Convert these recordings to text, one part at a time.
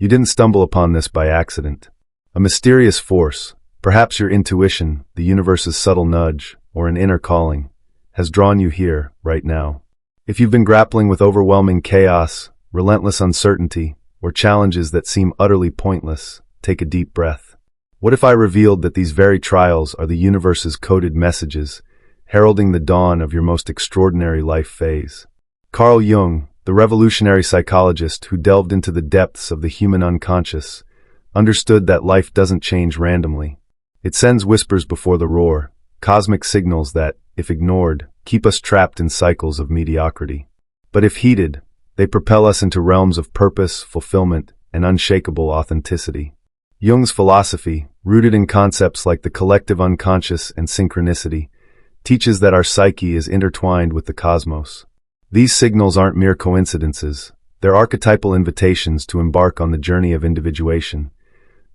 You didn't stumble upon this by accident. A mysterious force, perhaps your intuition, the universe's subtle nudge, or an inner calling, has drawn you here, right now. If you've been grappling with overwhelming chaos, relentless uncertainty, or challenges that seem utterly pointless, take a deep breath. What if I revealed that these very trials are the universe's coded messages, heralding the dawn of your most extraordinary life phase? Carl Jung, the revolutionary psychologist who delved into the depths of the human unconscious, understood that life doesn't change randomly. It sends whispers before the roar, cosmic signals that, if ignored, keep us trapped in cycles of mediocrity. But if heeded, they propel us into realms of purpose, fulfillment, and unshakable authenticity. Jung's philosophy, rooted in concepts like the collective unconscious and synchronicity, teaches that our psyche is intertwined with the cosmos. These signals aren't mere coincidences, they're archetypal invitations to embark on the journey of individuation,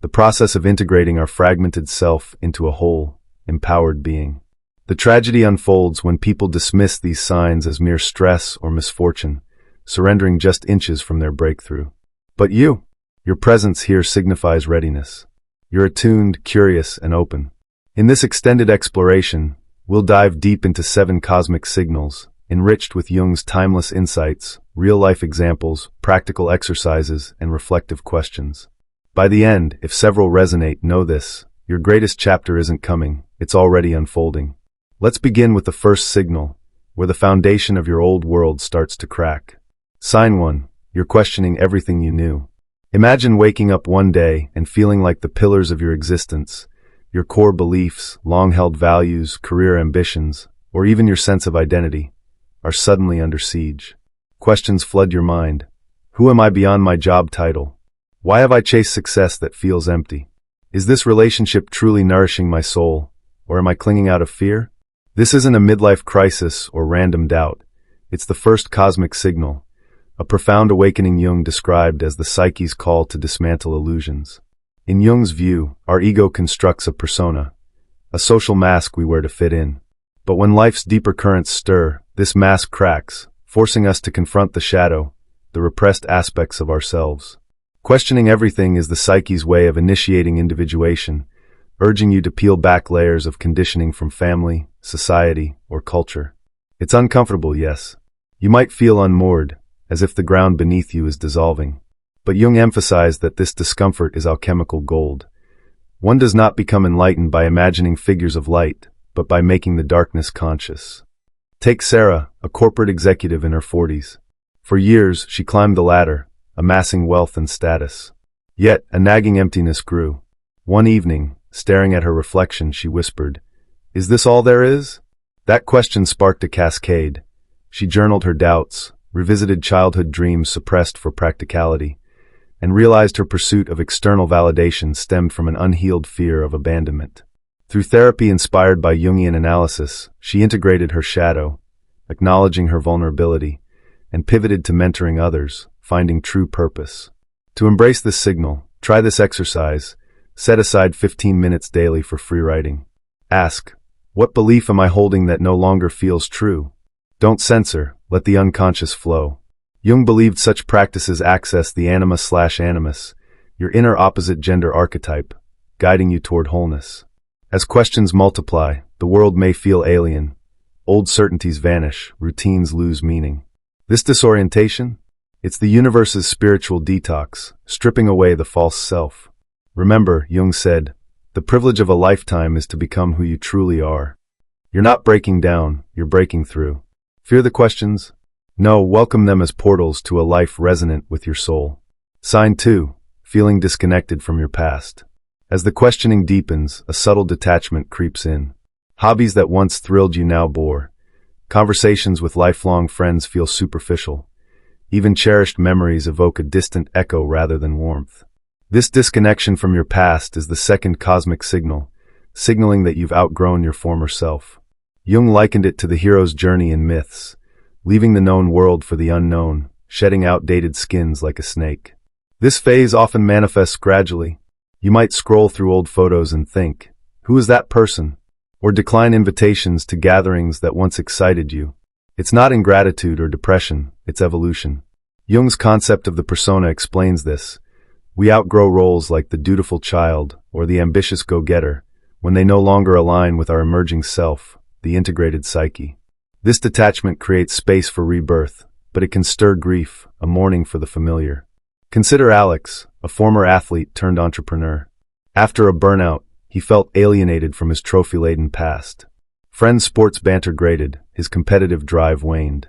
the process of integrating our fragmented self into a whole, empowered being. The tragedy unfolds when people dismiss these signs as mere stress or misfortune, surrendering just inches from their breakthrough. But your presence here signifies readiness. You're attuned, curious, and open. In this extended exploration, we'll dive deep into 7 cosmic signals, enriched with Jung's timeless insights, real-life examples, practical exercises, and reflective questions. By the end, if several resonate, know this: your greatest chapter isn't coming, it's already unfolding. Let's begin with the first signal, where the foundation of your old world starts to crack. Sign 1. You're questioning everything you knew. Imagine waking up one day and feeling like the pillars of your existence, your core beliefs, long-held values, career ambitions, or even your sense of identity, are suddenly under siege. Questions flood your mind. Who am I beyond my job title? Why have I chased success that feels empty? Is this relationship truly nourishing my soul, or am I clinging out of fear? This isn't a midlife crisis or random doubt. It's the first cosmic signal, a profound awakening Jung described as the psyche's call to dismantle illusions. In Jung's view, our ego constructs a persona, a social mask we wear to fit in. But when life's deeper currents stir, this mask cracks, forcing us to confront the shadow, the repressed aspects of ourselves. Questioning everything is the psyche's way of initiating individuation, urging you to peel back layers of conditioning from family, society, or culture. It's uncomfortable, yes. You might feel unmoored, as if the ground beneath you is dissolving. But Jung emphasized that this discomfort is alchemical gold. One does not become enlightened by imagining figures of light, but by making the darkness conscious. Take Sarah, a corporate executive in her 40s. For years, she climbed the ladder, amassing wealth and status. Yet, a nagging emptiness grew. One evening, staring at her reflection, she whispered, "Is this all there is?" That question sparked a cascade. She journaled her doubts, revisited childhood dreams suppressed for practicality, and realized her pursuit of external validation stemmed from an unhealed fear of abandonment. Through therapy inspired by Jungian analysis, she integrated her shadow, acknowledging her vulnerability, and pivoted to mentoring others, finding true purpose. To embrace this signal, try this exercise. Set aside 15 minutes daily for free writing. Ask, what belief am I holding that no longer feels true? Don't censor, let the unconscious flow. Jung believed such practices access the animus/animus, your inner opposite gender archetype, guiding you toward wholeness. As questions multiply, the world may feel alien. Old certainties vanish, routines lose meaning. This disorientation? It's the universe's spiritual detox, stripping away the false self. Remember, Jung said, the privilege of a lifetime is to become who you truly are. You're not breaking down, you're breaking through. Fear the questions? No, welcome them as portals to a life resonant with your soul. Sign 2, feeling disconnected from your past. As the questioning deepens, a subtle detachment creeps in. Hobbies that once thrilled you now bore. Conversations with lifelong friends feel superficial. Even cherished memories evoke a distant echo rather than warmth. This disconnection from your past is the second cosmic signal, signaling that you've outgrown your former self. Jung likened it to the hero's journey in myths, leaving the known world for the unknown, shedding outdated skins like a snake. This phase often manifests gradually. You might scroll through old photos and think, who is that person? Or decline invitations to gatherings that once excited you. It's not ingratitude or depression, it's evolution. Jung's concept of the persona explains this. We outgrow roles like the dutiful child or the ambitious go-getter when they no longer align with our emerging self, the integrated psyche. This detachment creates space for rebirth, but it can stir grief, a mourning for the familiar. Consider Alex, a former athlete turned entrepreneur. After a burnout, he felt alienated from his trophy-laden past. Friends' sports banter grated, his competitive drive waned.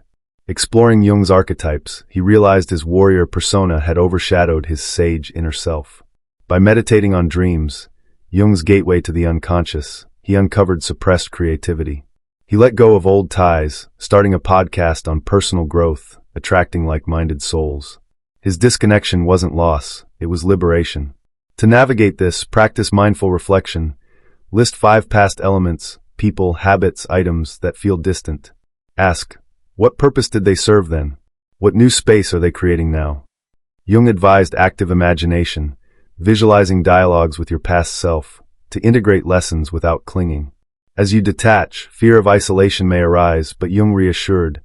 Exploring Jung's archetypes, he realized his warrior persona had overshadowed his sage inner self. By meditating on dreams, Jung's gateway to the unconscious, he uncovered suppressed creativity. He let go of old ties, starting a podcast on personal growth, attracting like-minded souls. His disconnection wasn't loss, it was liberation. To navigate this, practice mindful reflection. List 5 past elements, people, habits, items that feel distant. Ask, what purpose did they serve then? What new space are they creating now? Jung advised active imagination, visualizing dialogues with your past self, to integrate lessons without clinging. As you detach, fear of isolation may arise, but Jung reassured,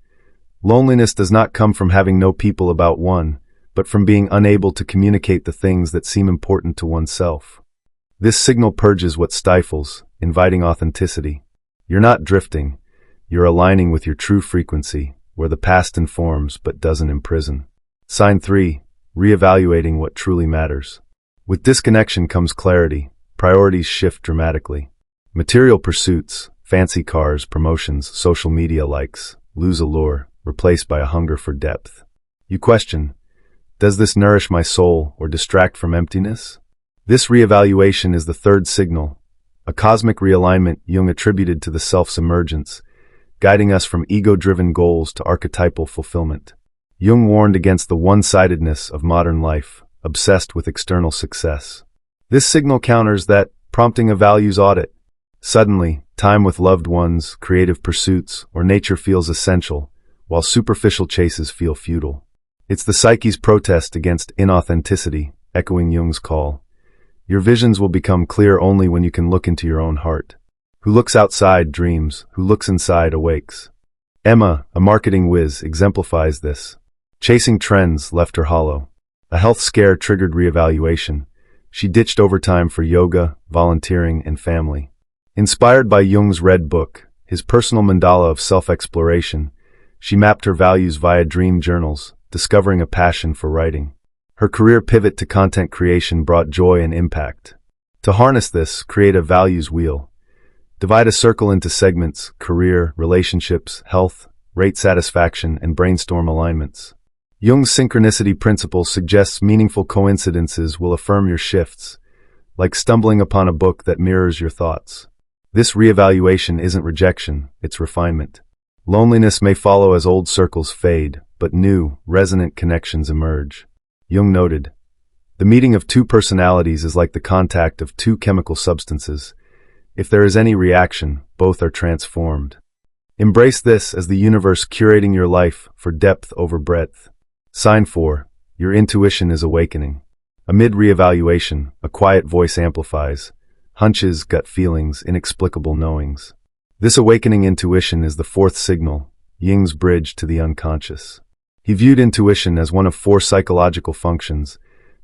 loneliness does not come from having no people about one, but from being unable to communicate the things that seem important to oneself. This signal purges what stifles, inviting authenticity. You're not drifting. You're aligning with your true frequency, where the past informs but doesn't imprison. Sign 3. Reevaluating what truly matters. With disconnection comes clarity. Priorities shift dramatically. Material pursuits, fancy cars, promotions, social media likes, lose allure, replaced by a hunger for depth. You question, does this nourish my soul or distract from emptiness? This reevaluation is the third signal, a cosmic realignment Jung attributed to the self's emergence, guiding us from ego-driven goals to archetypal fulfillment. Jung warned against the one-sidedness of modern life, obsessed with external success. This signal counters that, prompting a values audit. Suddenly, time with loved ones, creative pursuits, or nature feels essential, while superficial chases feel futile. It's the psyche's protest against inauthenticity, echoing Jung's call. Your visions will become clear only when you can look into your own heart. Who looks outside dreams, who looks inside awakes. Emma, a marketing whiz, exemplifies this. Chasing trends left her hollow. A health scare triggered reevaluation. She ditched overtime for yoga, volunteering, and family. Inspired by Jung's Red Book, his personal mandala of self-exploration, she mapped her values via dream journals, discovering a passion for writing. Her career pivot to content creation brought joy and impact. To harness this, create a values wheel. Divide a circle into segments: career, relationships, health, rate satisfaction, and brainstorm alignments. Jung's synchronicity principle suggests meaningful coincidences will affirm your shifts, like stumbling upon a book that mirrors your thoughts. This reevaluation isn't rejection, it's refinement. Loneliness may follow as old circles fade, but new, resonant connections emerge. Jung noted, the meeting of two personalities is like the contact of two chemical substances. If there is any reaction, both are transformed. Embrace this as the universe curating your life for depth over breadth. Sign 4. Your intuition is awakening. Amid reevaluation, a quiet voice amplifies. Hunches, gut feelings, inexplicable knowings. This awakening intuition is the fourth signal, Jung's bridge to the unconscious. He viewed intuition as one of 4 psychological functions,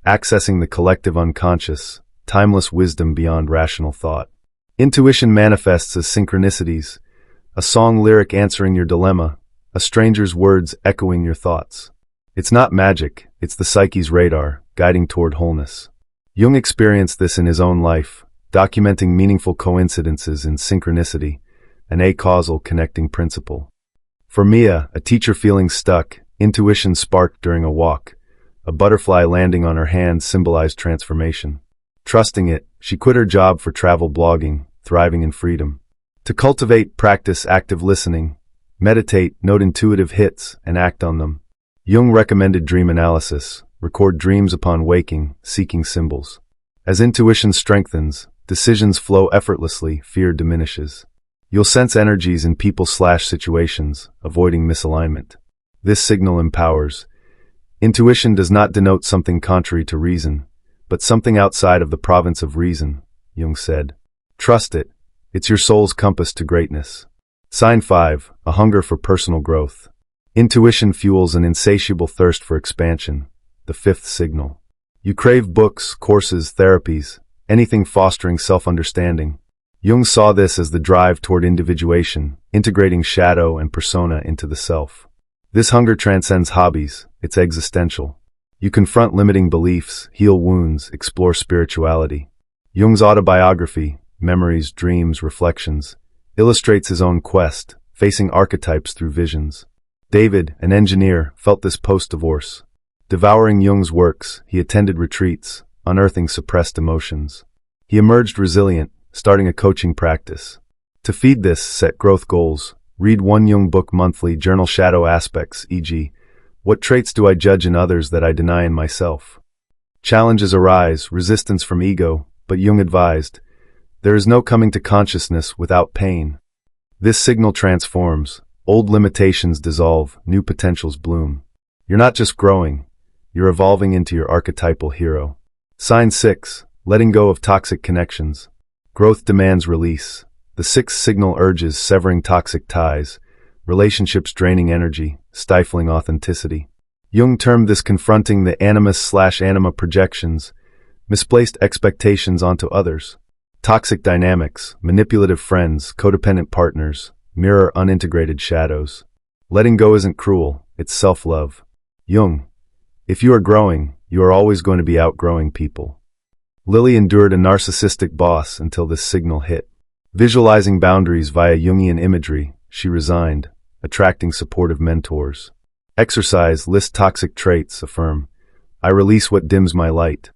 accessing the collective unconscious, timeless wisdom beyond rational thought. Intuition manifests as synchronicities, a song lyric answering your dilemma, a stranger's words echoing your thoughts. It's not magic, it's the psyche's radar, guiding toward wholeness. Jung experienced this in his own life, documenting meaningful coincidences in synchronicity, an acausal connecting principle. For Mia, a teacher feeling stuck, intuition sparked during a walk. A butterfly landing on her hand symbolized transformation. Trusting it, she quit her job for travel blogging, thriving in freedom. To cultivate, practice active listening. Meditate, note intuitive hits, and act on them. Jung recommended dream analysis. Record dreams upon waking, seeking symbols. As intuition strengthens, decisions flow effortlessly, fear diminishes. You'll sense energies in people/situations, avoiding misalignment. This signal empowers. Intuition does not denote something contrary to reason, but something outside of the province of reason, Jung said. Trust it. It's your soul's compass to greatness. Sign 5. A hunger for personal growth. Intuition fuels an insatiable thirst for expansion, the fifth signal. You crave books, courses, therapies, anything fostering self-understanding. Jung saw this as the drive toward individuation, integrating shadow and persona into the self. This hunger transcends hobbies, it's existential. You confront limiting beliefs, heal wounds, explore spirituality. Jung's autobiography, Memories, Dreams, Reflections, illustrates his own quest, facing archetypes through visions. David, an engineer, felt this post-divorce. Devouring Jung's works, he attended retreats, unearthing suppressed emotions. He emerged resilient, starting a coaching practice. To feed this, set growth goals. Read one Jung book monthly, journal shadow aspects, e.g., what traits do I judge in others that I deny in myself? Challenges arise, resistance from ego, but Jung advised, there is no coming to consciousness without pain. This signal transforms, old limitations dissolve, new potentials bloom. You're not just growing, you're evolving into your archetypal hero. Sign 6, letting go of toxic connections. Growth demands release. The sixth signal urges severing toxic ties, relationships draining energy, stifling authenticity. Jung termed this confronting the animus/anima projections, misplaced expectations onto others. Toxic dynamics, manipulative friends, codependent partners, mirror unintegrated shadows. Letting go isn't cruel, it's self-love. Jung, if you are growing, you are always going to be outgrowing people. Lily endured a narcissistic boss until this signal hit. Visualizing boundaries via Jungian imagery, she resigned, attracting supportive mentors. Exercise, list toxic traits, affirm, I release what dims my light.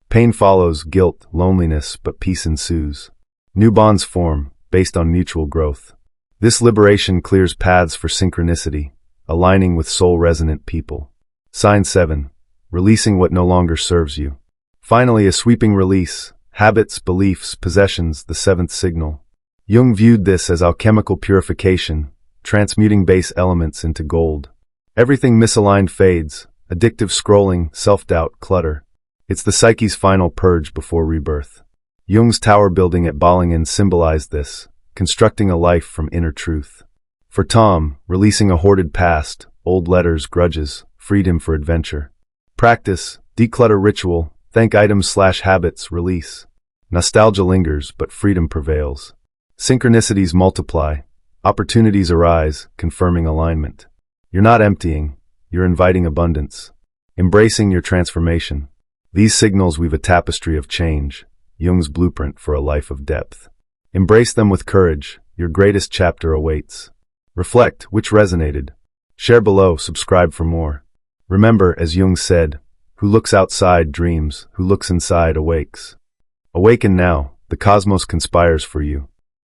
Pain follows, guilt, loneliness, but peace ensues. New bonds form, based on mutual growth. This liberation clears paths for synchronicity, aligning with soul-resonant people. Sign 7, releasing what no longer serves you. Finally, a sweeping release, habits, beliefs, possessions, the seventh signal. Jung viewed this as alchemical purification, transmuting base elements into gold. Everything misaligned fades, addictive scrolling, self-doubt, clutter. It's the psyche's final purge before rebirth. Jung's tower building at Bollingen symbolized this, constructing a life from inner truth. For Tom, releasing a hoarded past, old letters, grudges, freed him for adventure. Practice, declutter ritual, thank items/habits, release. Nostalgia lingers, but freedom prevails. Synchronicities multiply, opportunities arise, confirming alignment. You're not emptying, you're inviting abundance. Embracing your transformation. These signals weave a tapestry of change, Jung's blueprint for a life of depth. Embrace them with courage, your greatest chapter awaits. Reflect, which resonated? Share below, subscribe for more. Remember, as Jung said, who looks outside dreams, who looks inside awakes. Awaken now, the cosmos conspires for you.